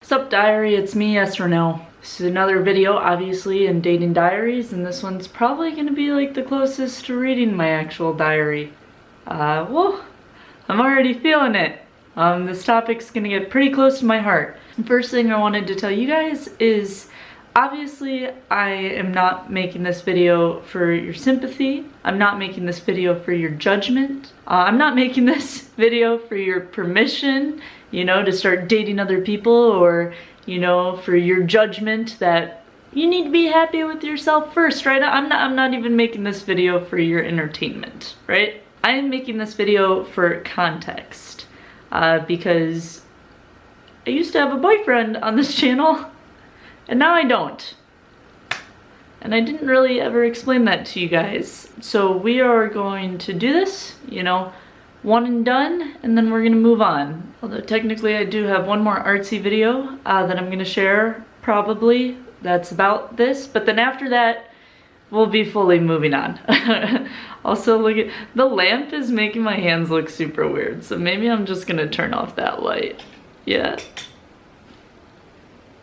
Sup diary, it's me, yes or no. This is another video, obviously, in dating diaries, and this one's probably gonna be like the closest to reading my actual diary. Well, I'm already feeling it. This topic's gonna get pretty close to my heart. The first thing I wanted to tell you guys is, obviously, I am not making this video for your sympathy. I'm not making this video for your judgment. I'm not making this video for your permission, you know, to start dating other people, or, you know, for your judgment that you need to be happy with yourself first, right? I'm not even making this video for your entertainment, right? I am making this video for context, because I used to have a boyfriend on this channel, and now I don't. And I didn't really ever explain that to you guys. So we are going to do this, you know, one and done, and then we're gonna move on. Although technically I do have one more artsy video that I'm gonna share, probably, that's about this. But then after that, we'll be fully moving on. Also, look at, the lamp is making my hands look super weird. So maybe I'm just gonna turn off that light. Yeah.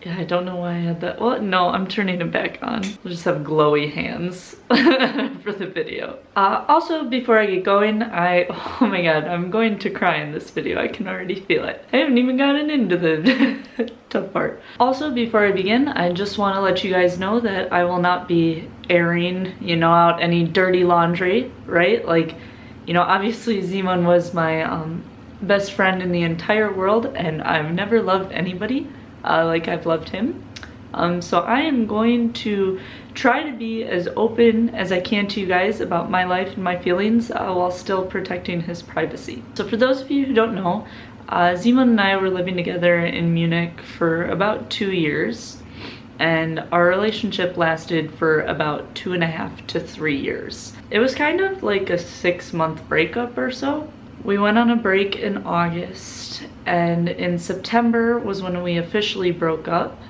Yeah, I don't know why I had that. Well, no, I'm turning it back on. We'll just have glowy hands for the video. Also, before I get going, oh my god, I'm going to cry in this video. I can already feel it. I haven't even gotten into the tough part. Also, before I begin, I just want to let you guys know that I will not be airing, you know, out any dirty laundry, right? Like, you know, obviously Zeman was my best friend in the entire world, and I've never loved anybody like I've loved him. So I am going to try to be as open as I can to you guys about my life and my feelings while still protecting his privacy. So for those of you who don't know, Zeman and I were living together in Munich for about 2 years, and our relationship lasted for about 2.5 to 3 years. It was kind of like a 6-month breakup or so. We went on a break in August, and in September was when we officially broke up,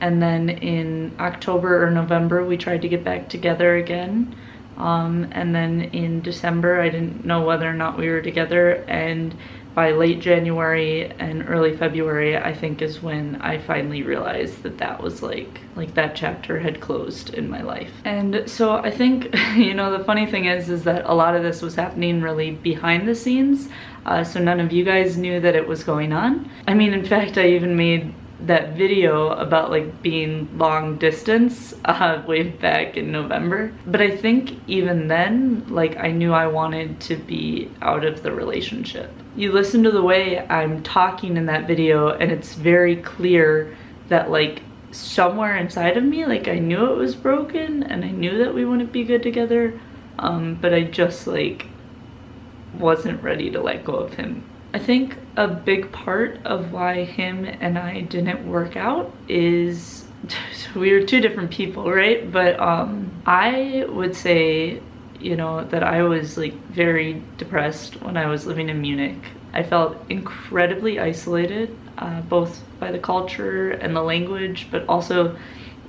and then in October or November we tried to get back together again, and then in December I didn't know whether or not we were together, and by late January and early February I think is when I finally realized that that was like that chapter had closed in my life. And so I think, you know, the funny thing is that a lot of this was happening really behind the scenes, so none of you guys knew that it was going on. I mean, in fact, I even made that video about like being long distance way back in November. But I think even then, like, I knew I wanted to be out of the relationship. You listen to the way I'm talking in that video, and it's very clear that like somewhere inside of me, like, I knew it was broken and I knew that we wouldn't be good together, but I just like wasn't ready to let go of him. I think a big part of why him and I didn't work out is we were two different people, right? But I would say, you know, that I was like very depressed when I was living in Munich. I felt incredibly isolated, both by the culture and the language, but also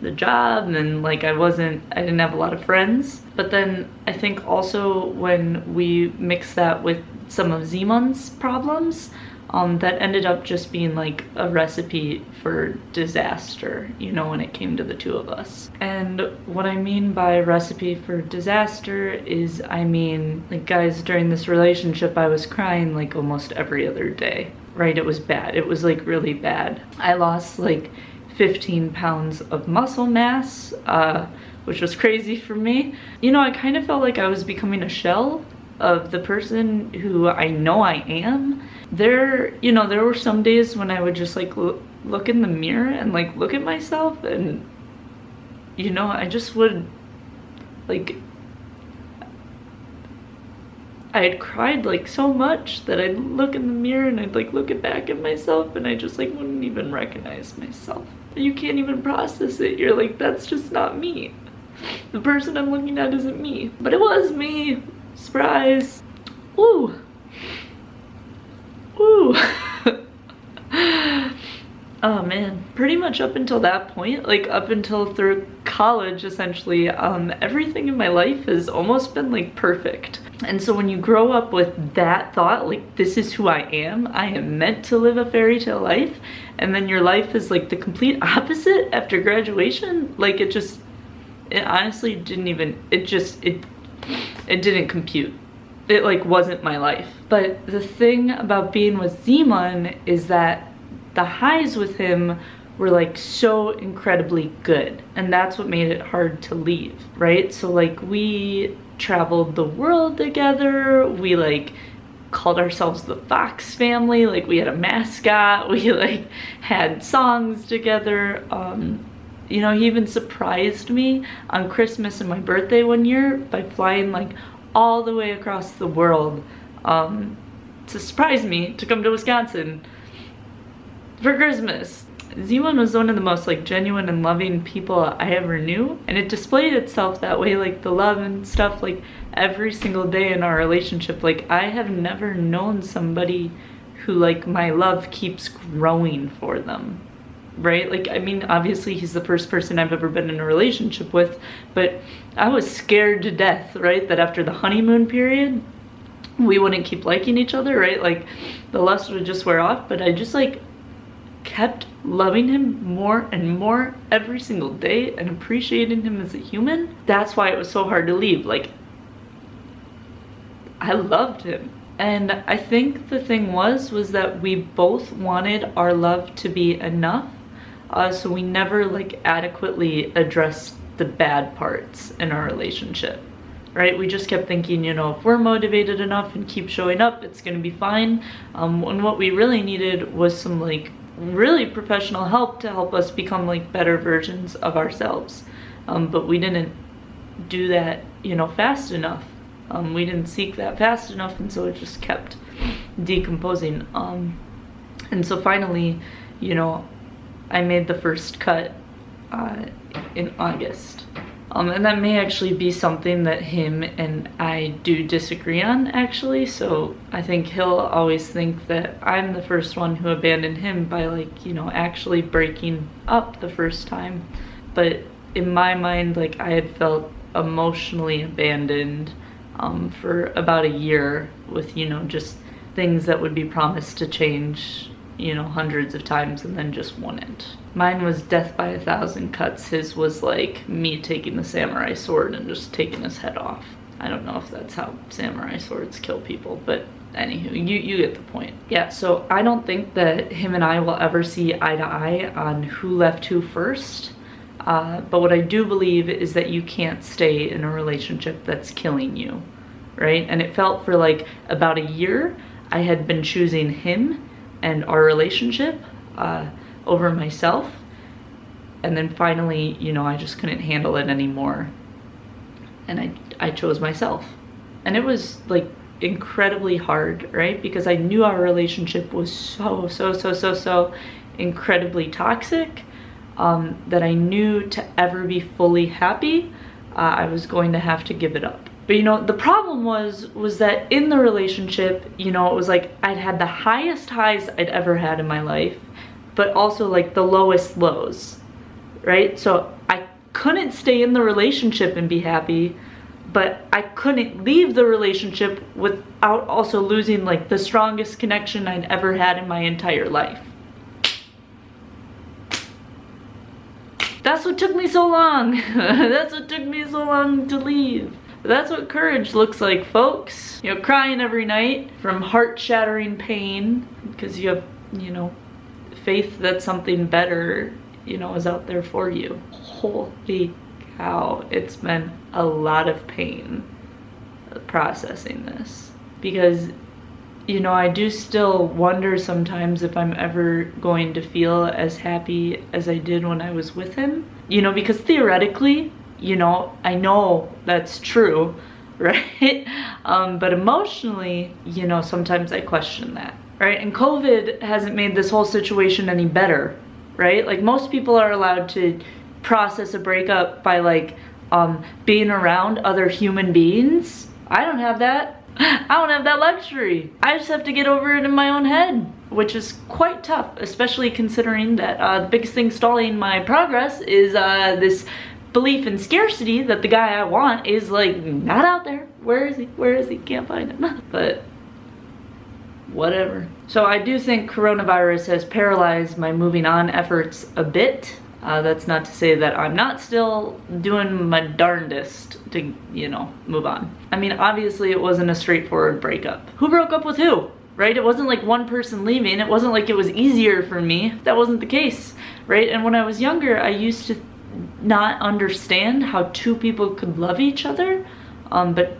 the job, and like I didn't have a lot of friends. But then I think also when we mixed that with some of Zeman's problems, that ended up just being like a recipe for disaster, you know, when it came to the two of us. And what I mean by recipe for disaster is, I mean, like, guys, during this relationship I was crying like almost every other day, right? It was bad. It was like really bad. I lost like 15 pounds of muscle mass, which was crazy for me. You know, I kind of felt like I was becoming a shell of the person who I know I am. You know, there were some days when I would just like look in the mirror and like look at myself, and, you know, I just would like, I had cried like so much that I'd look in the mirror and I'd like look back at myself, and I just like wouldn't even recognize myself. You can't even process it. You're like, that's just not me. The person I'm looking at isn't me. But it was me. Surprise. Ooh. Ooh. Oh man, pretty much up until that point, like up until through college essentially, everything in my life has almost been like perfect. And so when you grow up with that thought, like this is who I am meant to live a fairy tale life, and then your life is like the complete opposite after graduation, like it honestly didn't even, it didn't compute. It like wasn't my life. But the thing about being with Zeman is that the highs with him were like so incredibly good, and that's what made it hard to leave, right? So like we traveled the world together, we like called ourselves the Fox family, like we had a mascot, we like had songs together. You know, he even surprised me on Christmas and my birthday one year by flying like all the way across the world to surprise me to come to Wisconsin for Christmas. Zeman was one of the most like genuine and loving people I ever knew, and it displayed itself that way, like the love and stuff, like every single day in our relationship. Like I have never known somebody who like my love keeps growing for them, right? Like I mean, obviously he's the first person I've ever been in a relationship with, but I was scared to death, right, that after the honeymoon period we wouldn't keep liking each other, right? Like the lust would just wear off. But I just like kept loving him more and more every single day and appreciating him as a human. That's why it was so hard to leave. Like I loved him. And I think the thing was that we both wanted our love to be enough, so we never like adequately addressed the bad parts in our relationship, right? We just kept thinking, you know, if we're motivated enough and keep showing up, it's gonna be fine. And what we really needed was some like really professional help to help us become like better versions of ourselves. But we didn't do that, you know, fast enough. We didn't seek that fast enough, and so it just kept decomposing. And so finally, you know, I made the first cut in August. And that may actually be something that him and I do disagree on, actually. So I think he'll always think that I'm the first one who abandoned him by like, you know, actually breaking up the first time. But in my mind, like I had felt emotionally abandoned for about a year with, you know, just things that would be promised to change, you know, hundreds of times and then just wouldn't. Mine was death by 1,000 cuts. His was like me taking the samurai sword and just taking his head off. I don't know if that's how samurai swords kill people, but anywho, you get the point. Yeah, so I don't think that him and I will ever see eye to eye on who left who first. But what I do believe is that you can't stay in a relationship that's killing you, right? And it felt for like about a year I had been choosing him and our relationship over myself, and then finally, you know, I just couldn't handle it anymore, and I chose myself. And it was like incredibly hard, right? Because I knew our relationship was so incredibly toxic, that I knew to ever be fully happy, I was going to have to give it up. But you know, the problem was that in the relationship, you know, it was like I'd had the highest highs I'd ever had in my life, but also like the lowest lows, right? So I couldn't stay in the relationship and be happy, but I couldn't leave the relationship without also losing like the strongest connection I'd ever had in my entire life. That's what took me so long. That's what took me so long to leave. That's what courage looks like, folks. You know, crying every night from heart-shattering pain because you have, you know, faith that something better, you know, is out there for you. Holy cow, it's been a lot of pain processing this, because, you know, I do still wonder sometimes if I'm ever going to feel as happy as I did when I was with him, you know, because theoretically, you know, I know that's true, right? But emotionally, you know, sometimes I question that, right? And COVID hasn't made this whole situation any better, right? Like most people are allowed to process a breakup by like being around other human beings. I don't have that. I don't have that luxury. I just have to get over it in my own head. which is quite tough, especially considering that the biggest thing stalling my progress is this belief in scarcity that the guy I want is like not out there. Where is he? Where is he? Can't find him. But whatever. So I do think coronavirus has paralyzed my moving on efforts a bit. That's not to say that I'm not still doing my darndest to, you know, move on. I mean, obviously it wasn't a straightforward breakup. Who broke up with who? Right? It wasn't like one person leaving. It wasn't like it was easier for me. That wasn't the case, right? And when I was younger, I used to not understand how two people could love each other, but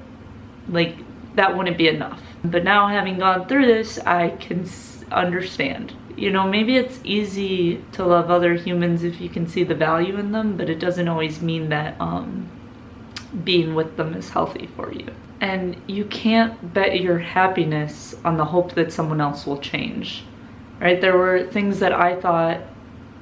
like that wouldn't be enough. But now, having gone through this, I can understand. You know, maybe it's easy to love other humans if you can see the value in them, but it doesn't always mean that being with them is healthy for you. And you can't bet your happiness on the hope that someone else will change, right? There were things that I thought,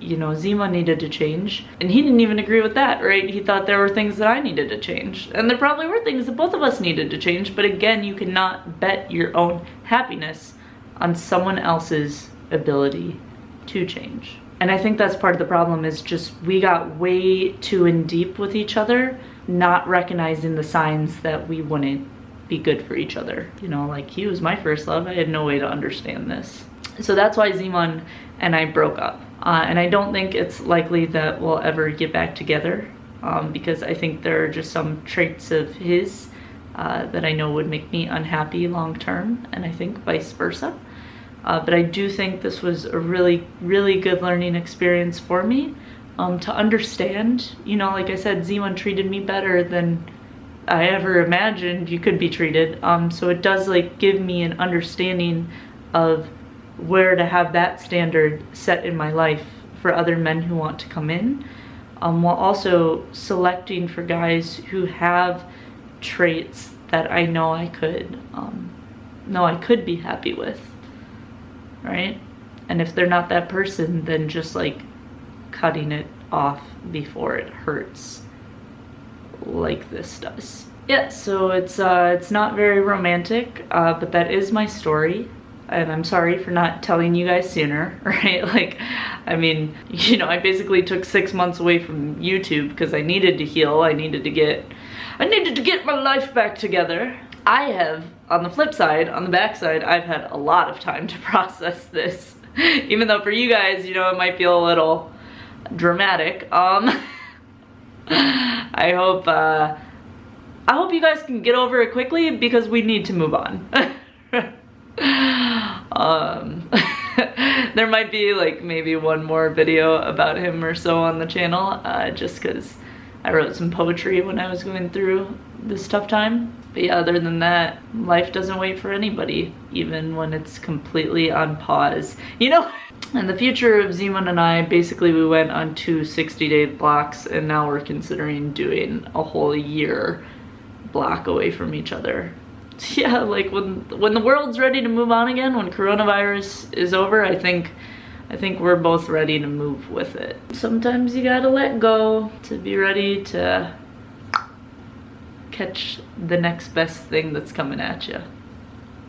you know, Zima needed to change, and he didn't even agree with that, right? He thought there were things that I needed to change, and there probably were things that both of us needed to change, but again, you cannot bet your own happiness on someone else's ability to change. And I think that's part of the problem, is just we got way too in deep with each other, not recognizing the signs that we wouldn't be good for each other. You know, like, he was my first love. I had no way to understand this. So that's why Zeman and I broke up. And I don't think it's likely that we'll ever get back together, because I think there are just some traits of his that I know would make me unhappy long term, and I think vice versa. But I do think this was a really, really good learning experience for me, to understand, you know, like I said, Zeman treated me better than I ever imagined you could be treated. So it does like give me an understanding of where to have that standard set in my life for other men who want to come in, while also selecting for guys who have traits that I know I could be happy with, right? And if they're not that person, then just like cutting it off before it hurts, like this does. Yeah, so it's not very romantic, but that is my story. And I'm sorry for not telling you guys sooner, right? Like, I mean, you know, I basically took 6 months away from YouTube because I needed to heal. I needed to get my life back together. I have, on the flip side, on the backside, I've had a lot of time to process this. Even though for you guys, you know, it might feel a little dramatic. I hope you guys can get over it quickly, because we need to move on. There might be like maybe one more video about him or so on the channel, just because I wrote some poetry when I was going through this tough time. But yeah, other than that, life doesn't wait for anybody, even when it's completely on pause, you know? And the future of Zeman and I, basically we went on 2 60-day blocks, and now we're considering doing a whole year block away from each other. Yeah, like when the world's ready to move on again, when coronavirus is over, I think we're both ready to move with it. Sometimes you gotta let go to be ready to catch the next best thing that's coming at you.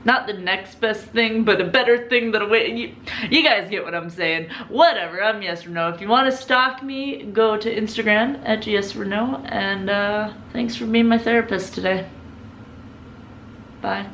Not the next best thing, but a better thing that away. You guys get what I'm saying. Whatever, I'm Yes or No. If you want to stalk me, go to Instagram at Yes or No. And thanks for being my therapist today. Bye.